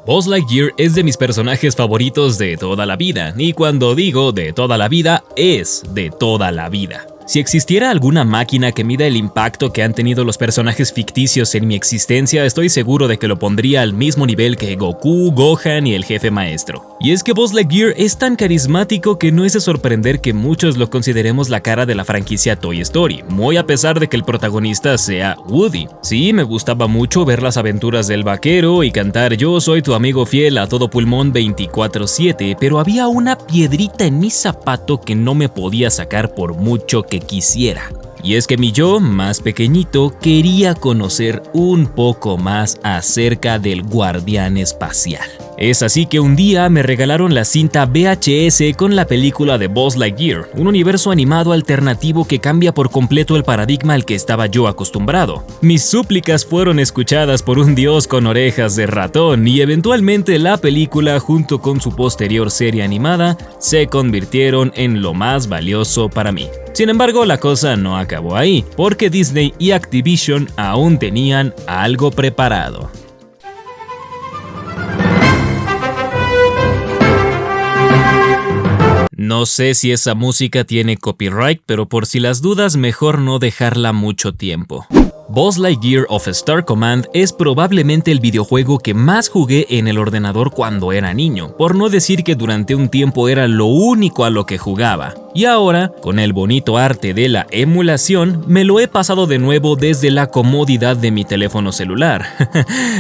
Buzz Lightyear es de mis personajes favoritos de toda la vida, y cuando digo de toda la vida, es de toda la vida. Si existiera alguna máquina que mida el impacto que han tenido los personajes ficticios en mi existencia, estoy seguro de que lo pondría al mismo nivel que Goku, Gohan y el jefe maestro. Y es que Buzz Lightyear es tan carismático que no es de sorprender que muchos lo consideremos la cara de la franquicia Toy Story, muy a pesar de que el protagonista sea Woody. Sí, me gustaba mucho ver las aventuras del vaquero y cantar "Yo soy tu amigo fiel a todo pulmón 24/7", pero había una piedrita en mi zapato que no me podía sacar por mucho que quisiera. Y es que mi yo, más pequeñito, quería conocer un poco más acerca del guardián espacial. Es así que un día me regalaron la cinta VHS con la película de Buzz Lightyear, un universo animado alternativo que cambia por completo el paradigma al que estaba yo acostumbrado. Mis súplicas fueron escuchadas por un dios con orejas de ratón y eventualmente la película, junto con su posterior serie animada, se convirtieron en lo más valioso para mí. Sin embargo, la cosa no acabó ahí, porque Disney y Activision aún tenían algo preparado. No sé si esa música tiene copyright, pero por si las dudas, mejor no dejarla mucho tiempo. Buzz Lightyear of Star Command es probablemente el videojuego que más jugué en el ordenador cuando era niño, por no decir que durante un tiempo era lo único a lo que jugaba. Y ahora, con el bonito arte de la emulación, me lo he pasado de nuevo desde la comodidad de mi teléfono celular,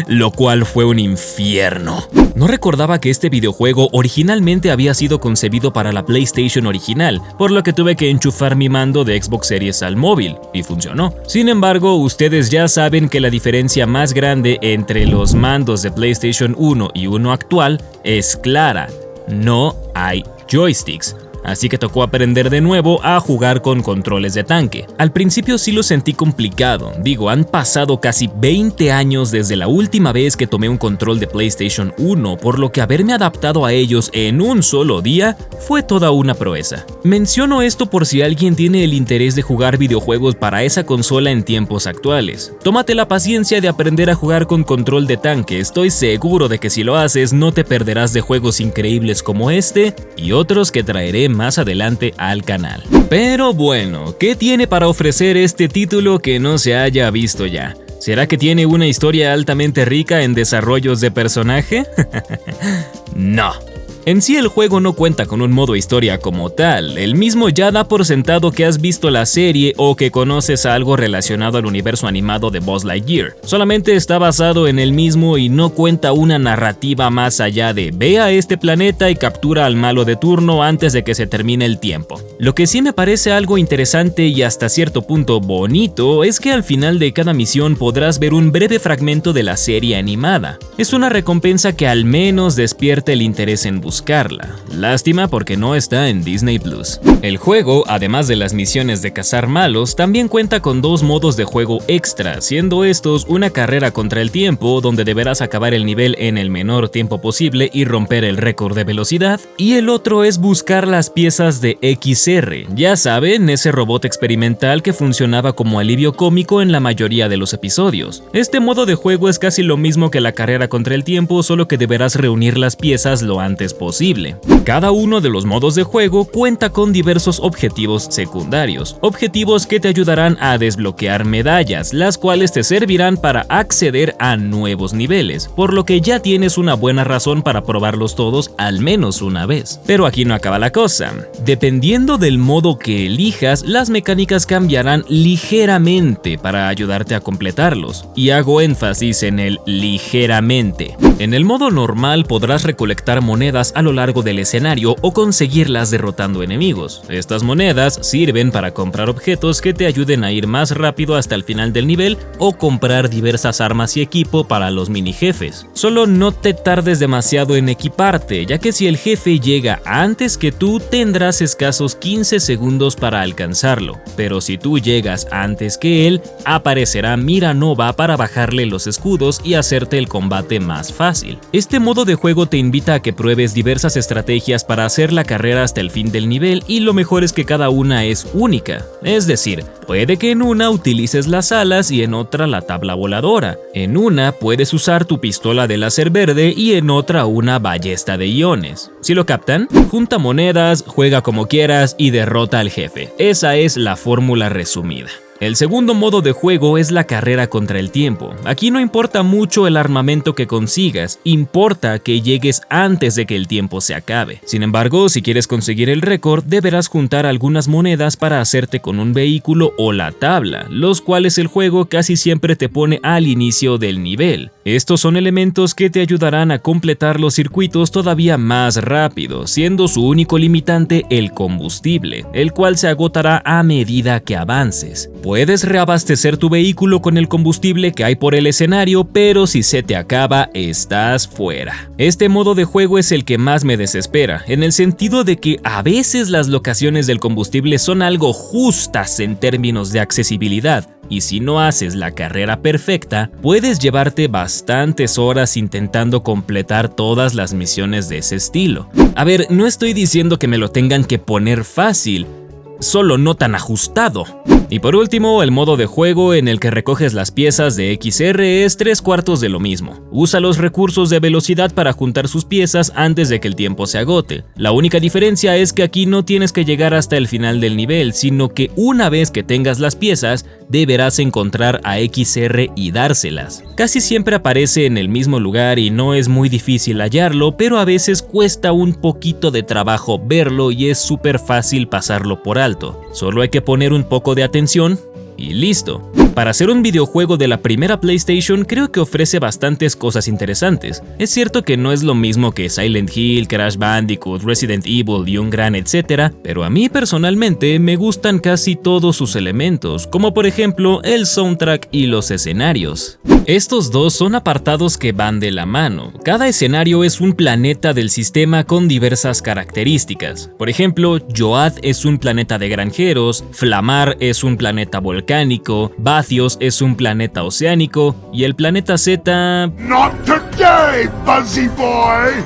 lo cual fue un infierno. No recordaba que este videojuego originalmente había sido concebido para la PlayStation original, por lo que tuve que enchufar mi mando de Xbox Series al móvil, y funcionó. Sin embargo, ustedes ya saben que la diferencia más grande entre los mandos de PlayStation 1 y uno actual es clara: no hay joysticks. Así que tocó aprender de nuevo a jugar con controles de tanque. Al principio sí lo sentí complicado, han pasado casi 20 años desde la última vez que tomé un control de PlayStation 1, por lo que haberme adaptado a ellos en un solo día fue toda una proeza. Menciono esto por si alguien tiene el interés de jugar videojuegos para esa consola en tiempos actuales. Tómate la paciencia de aprender a jugar con control de tanque, estoy seguro de que si lo haces no te perderás de juegos increíbles como este y otros que traeré más adelante al canal. Pero bueno, ¿qué tiene para ofrecer este título que no se haya visto ya? ¿Será que tiene una historia altamente rica en desarrollos de personaje? No. En sí el juego no cuenta con un modo historia como tal, el mismo ya da por sentado que has visto la serie o que conoces algo relacionado al universo animado de Buzz Lightyear. Solamente está basado en el mismo y no cuenta una narrativa más allá de ve a este planeta y captura al malo de turno antes de que se termine el tiempo. Lo que sí me parece algo interesante y hasta cierto punto bonito es que al final de cada misión podrás ver un breve fragmento de la serie animada. Es una recompensa que al menos despierta el interés en buscarla. Lástima porque no está en Disney Plus. El juego, además de las misiones de cazar malos, también cuenta con dos modos de juego extra, siendo estos una carrera contra el tiempo, donde deberás acabar el nivel en el menor tiempo posible y romper el récord de velocidad, y el otro es buscar las piezas de XR, ya saben, ese robot experimental que funcionaba como alivio cómico en la mayoría de los episodios. Este modo de juego es casi lo mismo que la carrera contra el tiempo, solo que deberás reunir las piezas lo antes posible. Cada uno de los modos de juego cuenta con diversos objetivos secundarios, objetivos que te ayudarán a desbloquear medallas, las cuales te servirán para acceder a nuevos niveles, por lo que ya tienes una buena razón para probarlos todos al menos una vez. Pero aquí no acaba la cosa. Dependiendo del modo que elijas, las mecánicas cambiarán ligeramente para ayudarte a completarlos, y hago énfasis en el ligeramente. En el modo normal podrás recolectar monedas monedas a lo largo del escenario o conseguirlas derrotando enemigos. Estas monedas sirven para comprar objetos que te ayuden a ir más rápido hasta el final del nivel o comprar diversas armas y equipo para los mini jefes. Solo no te tardes demasiado en equiparte, ya que si el jefe llega antes que tú tendrás escasos 15 segundos para alcanzarlo, pero si tú llegas antes que él, aparecerá Mira Nova para bajarle los escudos y hacerte el combate más fácil. Este modo de juego te invita a que pruebes diversas estrategias para hacer la carrera hasta el fin del nivel, y lo mejor es que cada una es única. Es decir, puede que en una utilices las alas y en otra la tabla voladora. En una puedes usar tu pistola de láser verde y en otra una ballesta de iones. ¿Sí lo captan? Junta monedas, juega como quieras y derrota al jefe. Esa es la fórmula resumida. El segundo modo de juego es la carrera contra el tiempo. Aquí no importa mucho el armamento que consigas, importa que llegues antes de que el tiempo se acabe. Sin embargo, si quieres conseguir el récord, deberás juntar algunas monedas para hacerte con un vehículo o la tabla, los cuales el juego casi siempre te pone al inicio del nivel. Estos son elementos que te ayudarán a completar los circuitos todavía más rápido, siendo su único limitante el combustible, el cual se agotará a medida que avances. Puedes reabastecer tu vehículo con el combustible que hay por el escenario, pero si se te acaba, estás fuera. Este modo de juego es el que más me desespera, en el sentido de que a veces las locaciones del combustible son algo justas en términos de accesibilidad, y si no haces la carrera perfecta, puedes llevarte bastantes horas intentando completar todas las misiones de ese estilo. A ver, no estoy diciendo que me lo tengan que poner fácil, solo no tan ajustado. Y por último, el modo de juego en el que recoges las piezas de XR es 3/4 de lo mismo. Usa los recursos de velocidad para juntar sus piezas antes de que el tiempo se agote. La única diferencia es que aquí no tienes que llegar hasta el final del nivel, sino que una vez que tengas las piezas, deberás encontrar a XR y dárselas. Casi siempre aparece en el mismo lugar y no es muy difícil hallarlo, pero a veces cuesta un poquito de trabajo verlo y es súper fácil pasarlo por alto. Solo hay que poner un poco de atención y listo. Para hacer un videojuego de la primera PlayStation, creo que ofrece bastantes cosas interesantes. Es cierto que no es lo mismo que Silent Hill, Crash Bandicoot, Resident Evil y un gran etcétera, pero a mí personalmente me gustan casi todos sus elementos, como por ejemplo el soundtrack y los escenarios. Estos dos son apartados que van de la mano. Cada escenario es un planeta del sistema con diversas características. Por ejemplo, Yoad es un planeta de granjeros, Flamar es un planeta volcánico, Bathios es un planeta oceánico y el planeta Z... Not today, Buzzy Boy.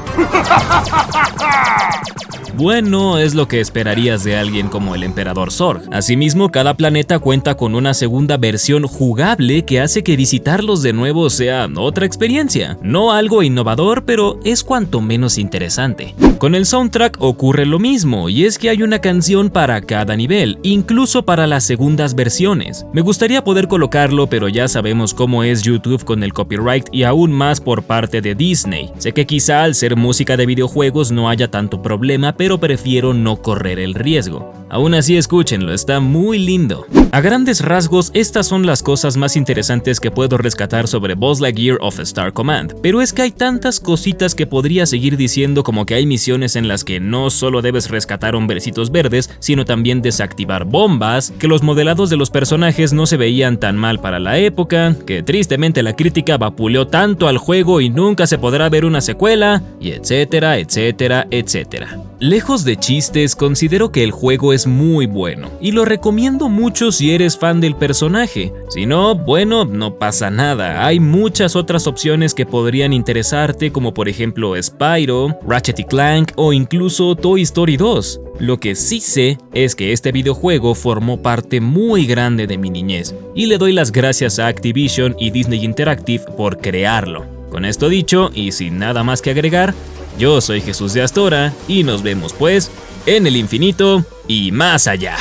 Bueno, es lo que esperarías de alguien como el Emperador Zorg. Asimismo, cada planeta cuenta con una segunda versión jugable que hace que visitarlos de nuevo sea otra experiencia. No algo innovador, pero es cuanto menos interesante. Con el soundtrack ocurre lo mismo, y es que hay una canción para cada nivel, incluso para las segundas versiones. Me gustaría poder colocarlo, pero ya sabemos cómo es YouTube con el copyright y aún más por parte de Disney. Sé que quizá al ser música de videojuegos no haya tanto problema, pero prefiero no correr el riesgo. Aún así, escúchenlo, está muy lindo. A grandes rasgos, estas son las cosas más interesantes que puedo rescatar sobre Buzz Lightyear of Star Command, pero es que hay tantas cositas que podría seguir diciendo, como que hay misiones en las que no solo debes rescatar hombrecitos verdes, sino también desactivar bombas, que los modelados de los personajes no se veían tan mal para la época, que tristemente la crítica vapuleó tanto al juego y nunca se podrá ver una secuela, y etcétera, etcétera, etcétera. Lejos de chistes, considero que el juego es muy bueno y lo recomiendo mucho si eres fan del personaje. Si no, bueno, no pasa nada. Hay muchas otras opciones que podrían interesarte, como por ejemplo Spyro, Ratchet & Clank o incluso Toy Story 2. Lo que sí sé es que este videojuego formó parte muy grande de mi niñez y le doy las gracias a Activision y Disney Interactive por crearlo. Con esto dicho y sin nada más que agregar, yo soy Jesús de Astora y nos vemos pues en el infinito y más allá.